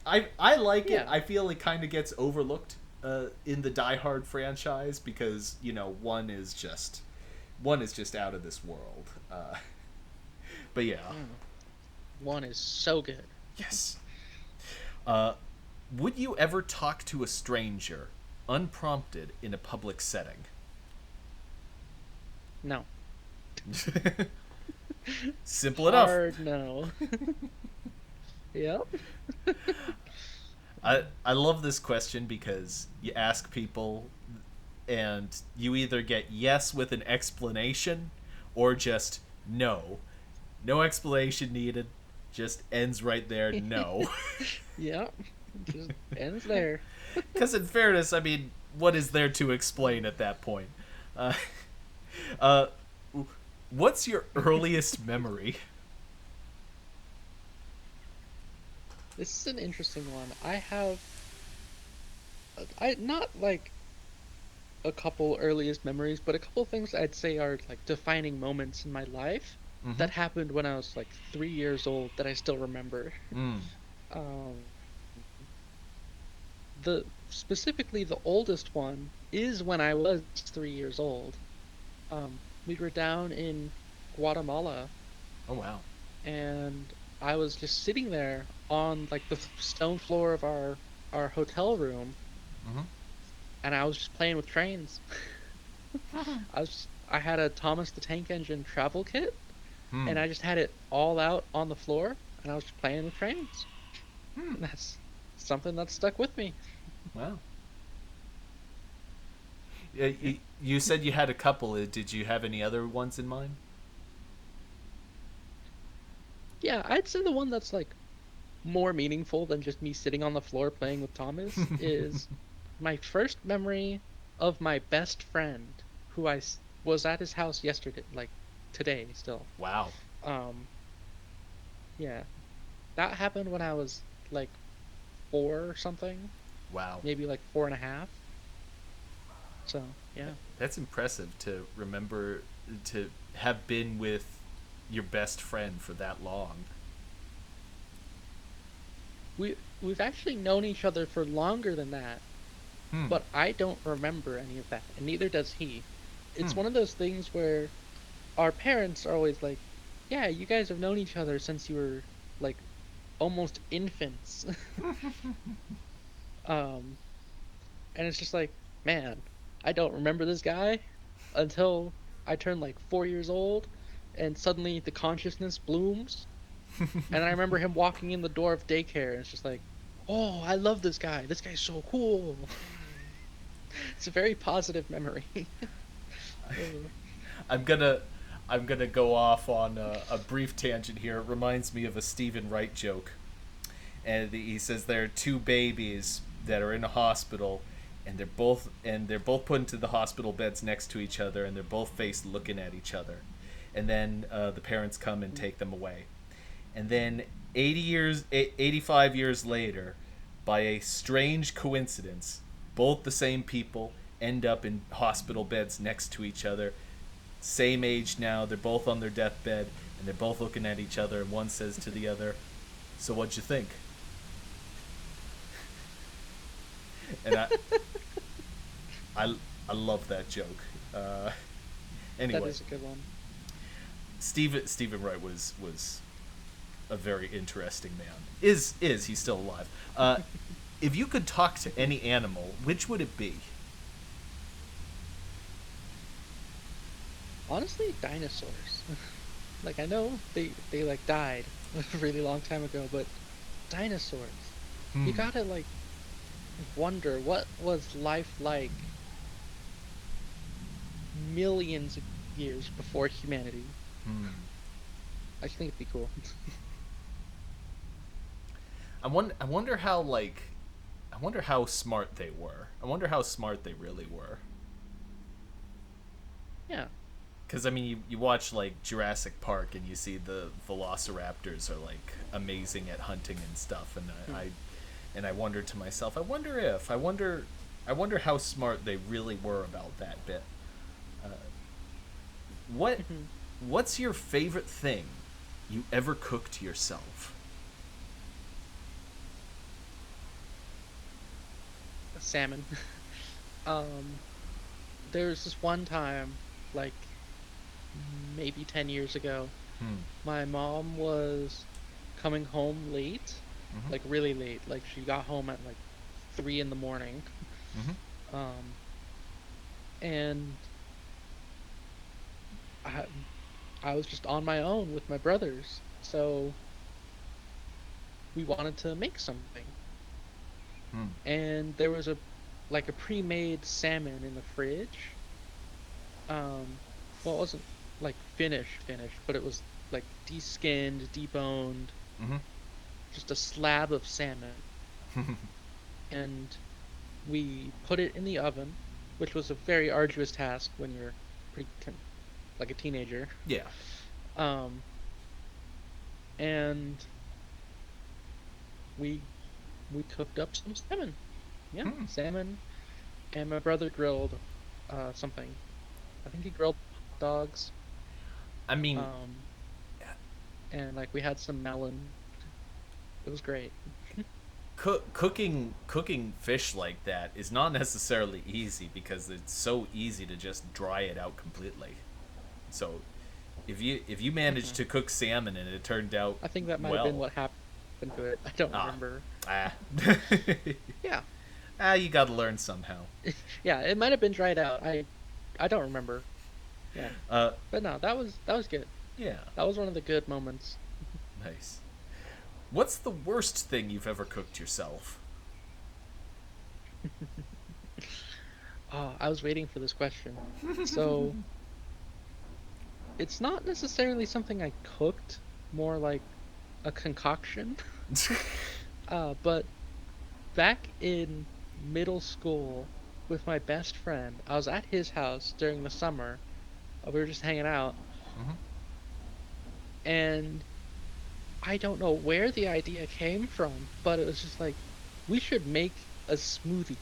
I like it. Yeah. I feel it kind of gets overlooked in the Die Hard franchise because one is just out of this world. But yeah, Mm. One is so good. yes. Uh, would you ever talk to a stranger unprompted in a public setting? No. Simple enough. Hard no. Yep. I love this question because you ask people and you either get yes with an explanation or just no. No explanation needed. Just ends right there. No. Yep. Just ends there. Because in fairness, I mean, what is there to explain at that point? Uh, uh, what's your earliest memory? This is an interesting one. I not like a couple earliest memories, but a couple things I'd say are like defining moments in my life Mm-hmm. that happened when I was like 3 years old that I still remember. Mm. Um, the specifically the oldest one is when I was 3 years old. We were down in Guatemala, Oh wow. and I was just sitting there on like the stone floor of our hotel room, Mm-hmm. and I was just playing with trains. I had a Thomas the Tank Engine travel kit, Hmm. and I just had it all out on the floor, and and I was just playing with trains. Hmm. And that's something that stuck with me. Wow. Yeah, Yeah. you said you had a couple. Did you have any other ones in mind? Yeah, I'd say the one that's like more meaningful than just me sitting on the floor playing with Thomas is my first memory of my best friend who was at his house yesterday, like today still. Wow. Um, yeah, that happened when I was like 4 or something, Wow. maybe like 4.5. So yeah, That's impressive to remember to have been with your best friend for that long. we've actually known each other for longer than that, Hmm. but I don't remember any of that, and neither does he. Hmm. It's one of those things where our parents are always like, "Yeah, you guys have known each other since you were like almost infants." um, and it's just like, man, I don't remember this guy until I turned like 4 years old, and suddenly the consciousness blooms, and I remember him walking in the door of daycare, and it's just like, oh, I love this guy. This guy's so cool. It's a very positive memory. Uh, I'm gonna I'm gonna go off on a brief tangent here. It reminds me of a Stephen Wright joke, and he says there are two babies that are in a hospital, and they're both put into the hospital beds next to each other, and they're both faced looking at each other, and then the parents come and take them away, and then 85 years later, by a strange coincidence, both the same people end up in hospital beds next to each other, same age now. They're both on their deathbed, and they're both looking at each other, and one says to the other, "So what'd you think?" And I I love that joke. that Anyway, is a good one. Stephen Wright was a very interesting man. Is he's still alive? If you could talk to any animal, which would it be? Honestly, dinosaurs. Like I know they like died a really long time ago, but dinosaurs. You Hmm. gotta like wonder what was life like millions of years before humanity. Hmm. I think it'd be cool. I wonder how like. I wonder how smart they were. I wonder how smart they really were. Yeah. Because I mean, you watch like Jurassic Park and you see the velociraptors are like amazing at hunting and stuff, and Hmm. I wonder to myself, I wonder how smart they really were about that bit. Uh, what Mhm. what's your favorite thing you ever cooked yourself? Salmon. Um, there was this one time, like maybe 10 years ago, Hmm. my mom was coming home late, Mm-hmm. like really late. Like she got home at like 3 in the morning. Mm-hmm. Um, and I I was just on my own with my brothers. So we wanted to make something. Hmm. And there was a like a pre-made salmon in the fridge. Well, it wasn't like finished, but it was like de-skinned, deboned, Mm-hmm. just a slab of salmon. And we put it in the oven, which was a very arduous task when you're pretty like a teenager. Yeah. Um, and we we cooked up some salmon. Yeah, Hmm. salmon, and my brother grilled something. I think he grilled hot dogs. I mean, Um, and like we had some melon. It was great. cooking fish like that is not necessarily easy because it's so easy to just dry it out completely. So if you managed Hmm. to cook salmon and it turned out I think that might have been well, what happened to it. I don't ah remember. ah Yeah, you got to learn somehow. yeah, it might have been dried out. I don't remember. Yeah, Uh, but no, that was good. yeah, That was one of the good moments. nice. What's the worst thing you've ever cooked yourself? Oh, I was waiting for this question. So, it's not necessarily something I cooked, more like a concoction. But back in middle school with my best friend, I was at his house during the summer. We were just hanging out, Mhm. and I don't know where the idea came from, but it was just like, we should make a smoothie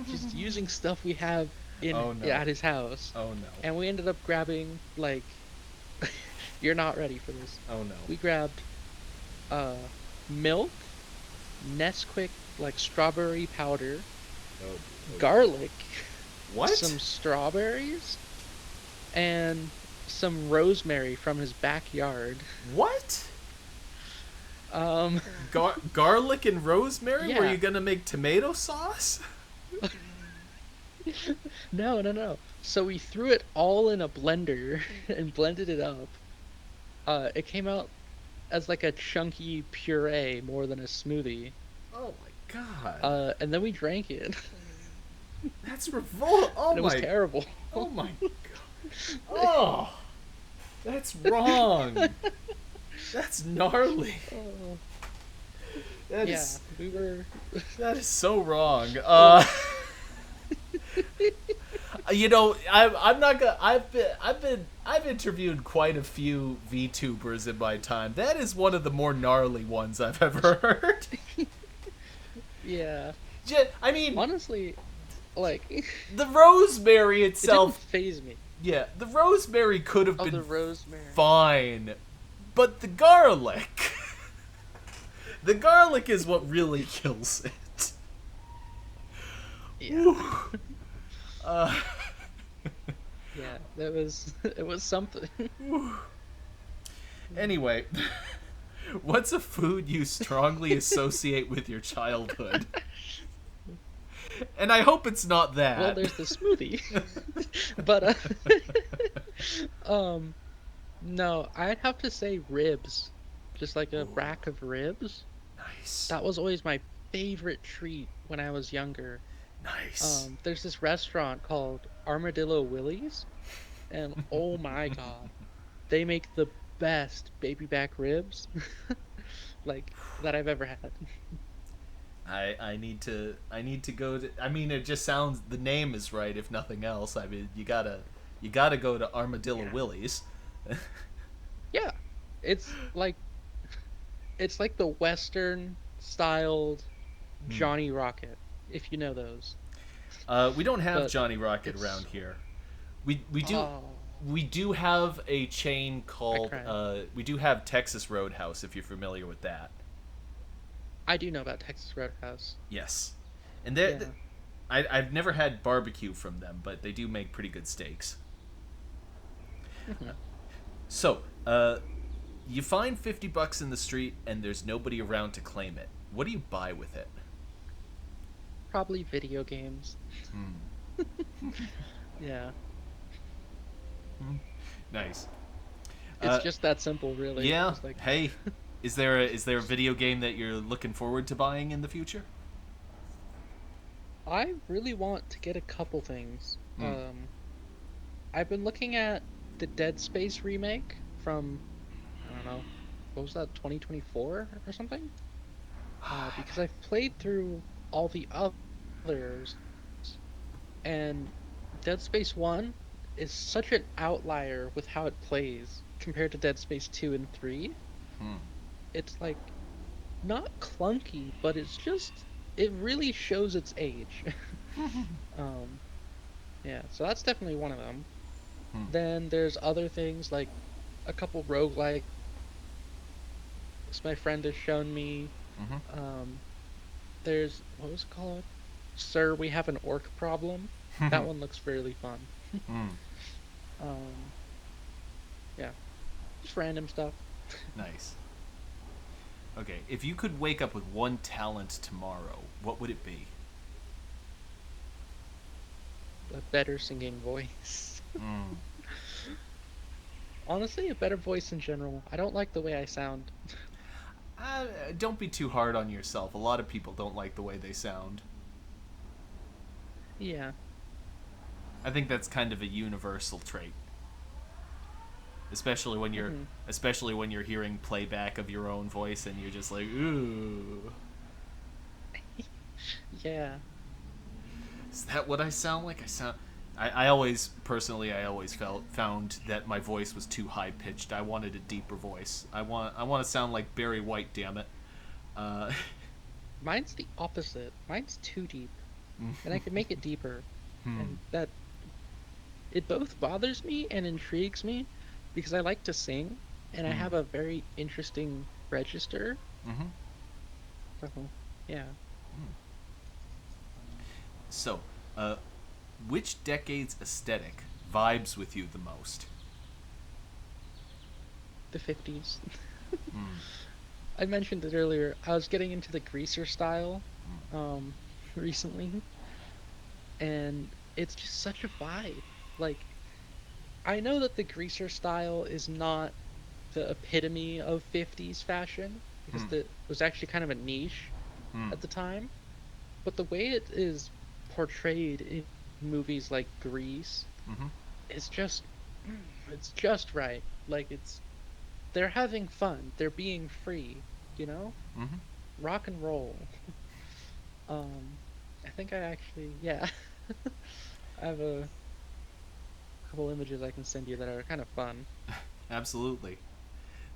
just using stuff we have in Oh no. at his house. Oh no. And we ended up grabbing like you're not ready for this. Oh no. We grabbed uh milk, Nesquik like strawberry powder, Oh boy. garlic, What? some strawberries, and some rosemary from his backyard. What? Um Garlic and rosemary? Were yeah. you gonna make tomato sauce? No, no, no. So we threw it all in a blender and blended it up. It came out as like a chunky puree more than a smoothie. Oh my god. And then we drank it, That's revol. Oh and it was my. terrible. Oh my god. Oh, that's wrong. That's gnarly. Oh, That yeah, is we were. that is so wrong. I'm not gonna. I've interviewed quite a few VTubers in my time. That is one of the more gnarly ones I've ever heard. Yeah, I mean, honestly, like, the rosemary it didn't itself. phase me. Yeah, the rosemary could have Oh, the been rosemary. fine, but the garlic. The garlic is what really kills it. Yeah, Uh, yeah, that was it was something. anyway, what's a food you strongly associate with your childhood? And I hope it's not that. Well, there's the smoothie, but um, no, I'd have to say ribs, just like a rack of ribs. Nice. That was always my favorite treat when I was younger. Nice. There's this restaurant called Armadillo Willie's, and oh my God, they make the best baby back ribs like that I've ever had. I need to go to. I mean, it just sounds, the name is right if nothing else. I mean, you gotta go to Armadillo Yeah. Willie's. Yeah, it's like it's like the Western styled Johnny Rocket, if you know those. We don't have But Johnny Rocket it's around here. We do oh, we do have a chain I called cried. we do have Texas Roadhouse, if you're familiar with that. I do know about Texas Roadhouse. Yes, and Yeah. I've never had barbecue from them, but they do make pretty good steaks. Mhm. So, you find $50 in the street and there's nobody around to claim it. What do you buy with it? Probably video games. Hmm. Yeah. Nice. It's just that simple, really. Yeah. It's like Hey, is there a video game that you're looking forward to buying in the future? I really want to get a couple things. Hmm. I've been looking at the Dead Space remake from I don't know, what was that, 2024 or something? Because I've played through all the others, and Dead Space 1 is such an outlier with how it plays compared to Dead Space 2 and 3. Hmm. It's like not clunky, but it really shows its age. Um, yeah, so that's definitely one of them. Hmm. Then there's other things like a couple roguelikes my friend has shown me. Mm-hmm. There's what was it called? Sir, we have an orc problem. That one looks really fun. Hmm. Um, yeah, just random stuff. Nice. Okay, if you could wake up with one talent tomorrow, what would it be? A better singing voice. Mm. Honestly, a better voice in general. I don't like the way I sound. Don't be too hard on yourself. A lot of people don't like the way they sound. Yeah. I think that's kind of a universal trait, especially when you're Hmm. especially when you're hearing playback of your own voice and you're just like, ooh, Yeah. is that what I sound like? I always personally I always found that my voice was too high pitched. I wanted a deeper voice. I want to sound like Barry White. Damn it. Uh, Mine's the opposite. Mine's too deep, and I can make it deeper, hmm. and that it both bothers me and intrigues me because I like to sing and I Hmm. have a very interesting register. Hmm. So, yeah, So, uh, which decade's aesthetic vibes with you the most? the 50s. Hmm. I mentioned it earlier. I was getting into the greaser style um recently, and it's just such a vibe. Like, I know that the greaser style is not the epitome of 50s fashion because Hmm. it was actually kind of a niche Hmm. at the time. But the way it is portrayed in movies like Grease Hmm. is just it's just right. Like they're having fun. They're being free, you know? Hmm. Rock and roll. Um I think I actually yeah. I have a couple images I can send you that are kind of fun. Absolutely.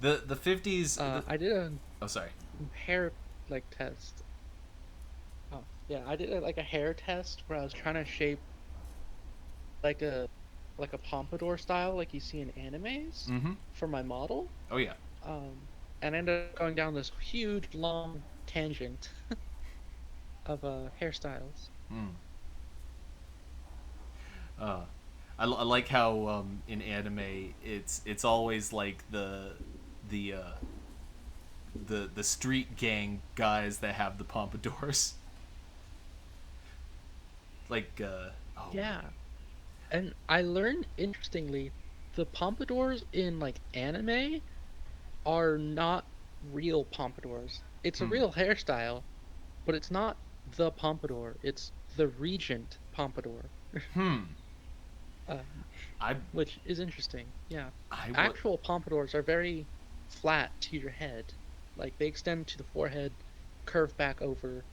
The 50s. I did a Oh, sorry. hair like test. Oh, yeah, I did like a hair test where I was trying to shape like a pompadour style like you see in animes Hmm. for my model. Oh yeah. Um, and I ended up going down this huge long tangent of hairstyles. Hmm. Uh, I like how in anime it's always like the the street gang guys that have the pompadours. Like oh Yeah, and I learned interestingly, the pompadours in like anime are not real pompadours. It's a hmm real hairstyle, but it's not the pompadour. It's the Regent pompadour. hmm Um, I which is interesting. Yeah. I would Actual pompadours are very flat to your head. Like they extend to the forehead, curve back over,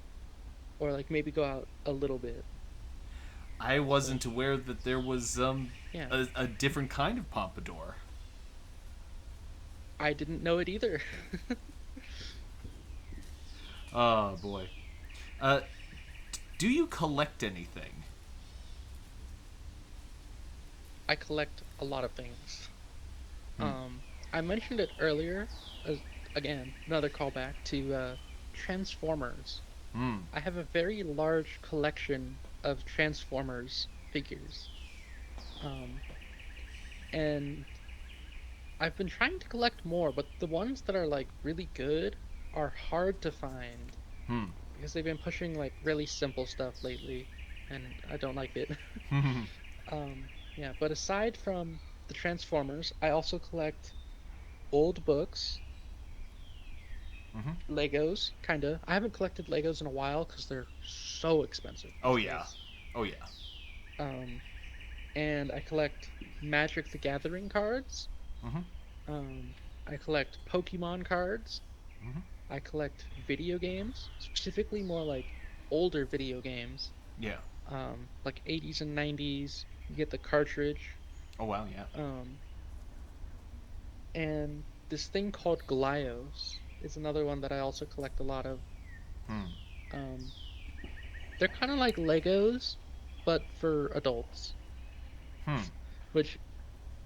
or like maybe go out a little bit. I But wasn't aware that there was yeah, a different kind of pompadour. I didn't know it either. Oh boy. Uh, do you collect anything? I collect a lot of things. Hmm. I mentioned it earlier as again, another callback to Transformers. Hmm. I have a very large collection of Transformers figures. Um, and I've been trying to collect more, but the ones that are like really good are hard to find Hmm. because they've been pushing like really simple stuff lately, and I don't like it. Hmm. Yeah, but aside from the Transformers, I also collect old books, Hmm. Legos, kinda. I haven't collected Legos in a while because they're so expensive Oh these yeah. days. Oh yeah. Um, and I collect Magic the Gathering cards. Hmm. Um, I collect Pokemon cards. Hmm. I collect video games, specifically more like older video games, Yeah. like 80s and 90s. You get the cartridge, Oh wow. Yeah. um, and this thing called Glyos is another one that I also collect a lot of. Hmm. Um, they're kind of like Legos, but for adults, Hmm. which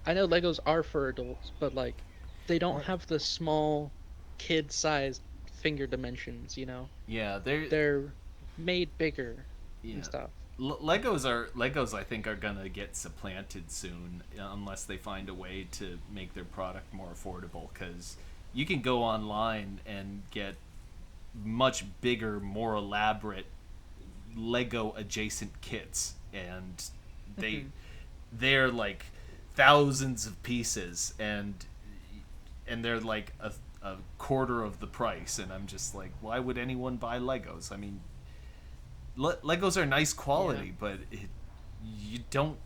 I know Legos are for adults, but like they don't Right. have the small kid-sized finger dimensions, you know? Yeah. They're They're made bigger and yeah. stuff. Legos. I think are gonna get supplanted soon unless they find a way to make their product more affordable. Because you can go online and get much bigger, more elaborate Lego adjacent kits, and they Hmm. they're like thousands of pieces, and they're like a quarter of the price, and I'm just like, why would anyone buy Legos? I mean, Legos are nice Yeah. quality, but you don't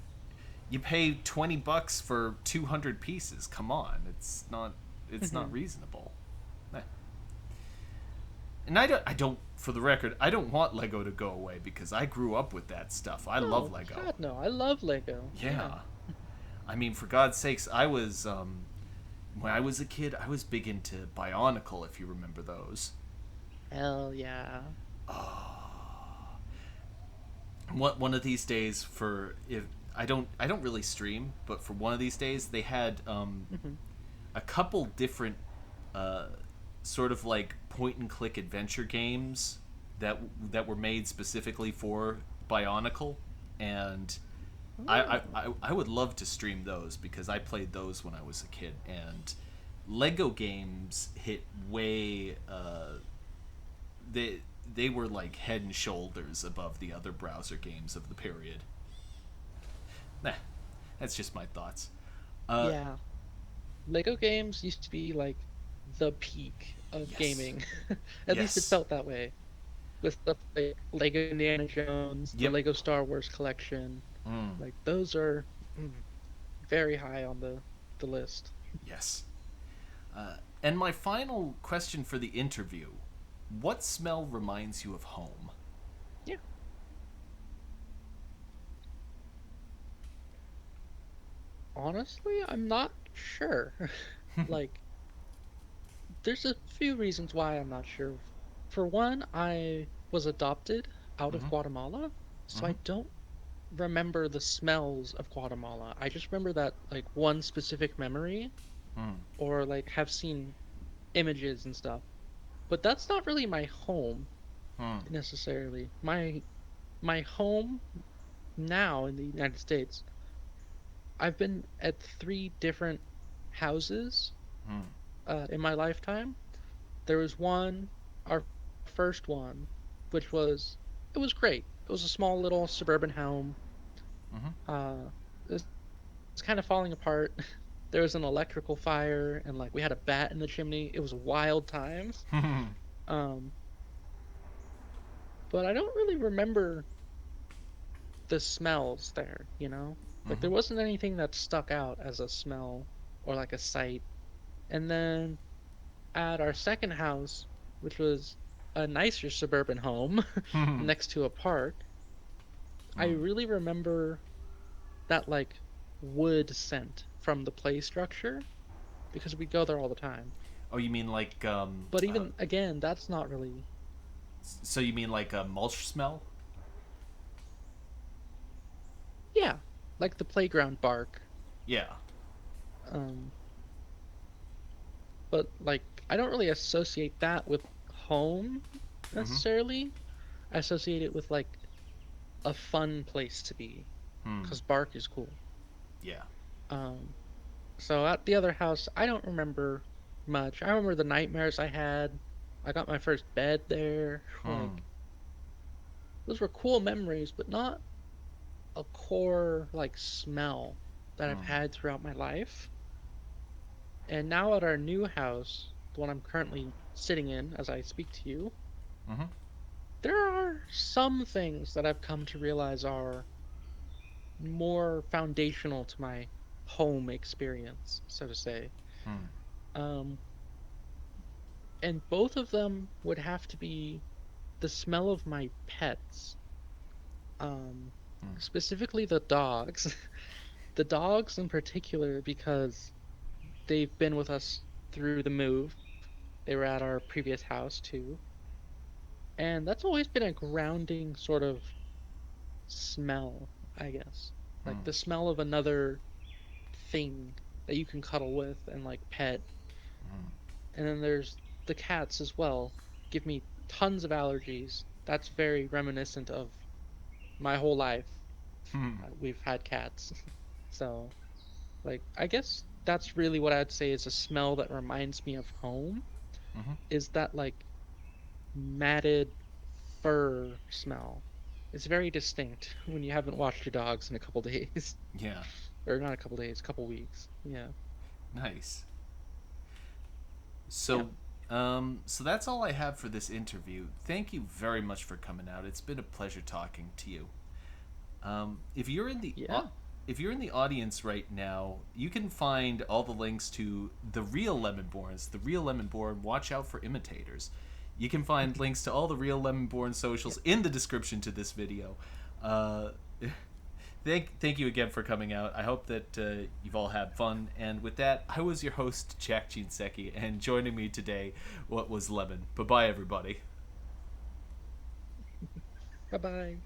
you pay $20 for 200 pieces. Come on, it's not Hmm. reasonable. Eh. And I don't for the record, I don't want Lego to go away because I grew up with that stuff. I love No, Lego. God, no. I love Lego. Yeah. Yeah. I mean, for God's sakes, I was when I was a kid, I was big into Bionicle, if you remember those. Hell yeah. One of these days, for if I don't really stream, but for one of these days, they had Hmm. a couple different uh, sort of like point and click adventure games that were made specifically for Bionicle, and Oh. I would love to stream those because I played those when I was a kid, and Lego games hit way they they were like head and shoulders above the other browser games of the period. Nah, that's just my thoughts. Uh, Yeah. Lego games used to be like the peak of yes, gaming. At least it yes, felt that way. With stuff like Lego Indiana Jones, the yep, Lego Star Wars collection. mm, Like those are very high on the list. yes. And my final question for the interview: what smell reminds you of home? Yeah. Honestly, I'm not sure. Like there's a few reasons why I'm not sure. For one, I was adopted out of Mm-hmm. Guatemala, so Mm-hmm. I don't remember the smells of Guatemala. I just remember that like one specific memory Mm. or like have seen images and stuff. But that's not really my home Mm. necessarily. My home now in the United States, I've been at three different houses Mm. in my lifetime. There was one, our first one, which was it was great. It was a small little suburban home. Mm-hmm. It's kind of falling apart. There was an electrical fire and like we had a bat in the chimney. It was wild times. Mm-hmm. Um, but I don't really remember the smells there, you know? Like Mm-hmm. there wasn't anything that stuck out as a smell or like a sight. And then at our second house, which was a nicer suburban home Mm. next to a park, I really remember that like wood scent from the play structure because we'd go there all the time. Oh, you mean like But even again, that's not really, so you mean like a mulch smell? yeah, like the playground bark. Yeah. Um, but like I don't really associate that with home Mm-hmm. necessarily. I associate it with like a fun place to be Hmm. because bark is cool. Yeah. Um, so at the other house, I don't remember much. I remember the nightmares I had. I got my first bed there. Hmm. Like those were cool memories, but not a core like smell that I've Hmm. had throughout my life. And now at our new house, the one I'm currently sitting in as I speak to you, Mm-hmm. there are some things that I've come to realize are more foundational to my home experience, so to say. Hmm. Um, and both of them would have to be the smell of my pets. Um, Hmm. Specifically the dogs. The dogs in particular, because they've been with us through the move. They were at our previous house too. And that's always been a grounding sort of smell, I guess. Hmm. Like the smell of another thing that you can cuddle with and like pet. And then there's the cats as well. Give me tons of allergies. That's very reminiscent of my whole life. Hmm. We've had cats. So, like, I guess that's really what I'd say is a smell that reminds me of home Mm-hmm. is that like matted fur smell. It's very distinct when you haven't washed your dogs in a couple days. Yeah. Or not a couple days, a couple weeks. Yeah. Nice. Yeah. So, so that's all I have for this interview. Thank you very much for coming out. It's been a pleasure talking to you. If you're in the Yeah. if you're in the audience right now, you can find all the links to the real Lemonborns. The real Lemonborn. Watch out for imitators. You can find links to all the real Lemonborn Yeah. socials in the description to this video. Uh, thank you again for coming out. I hope that you've all had fun. And with that, I was your host, Jack Jinseki, and joining me today, what was Lemon. Bye bye, everybody. Bye bye.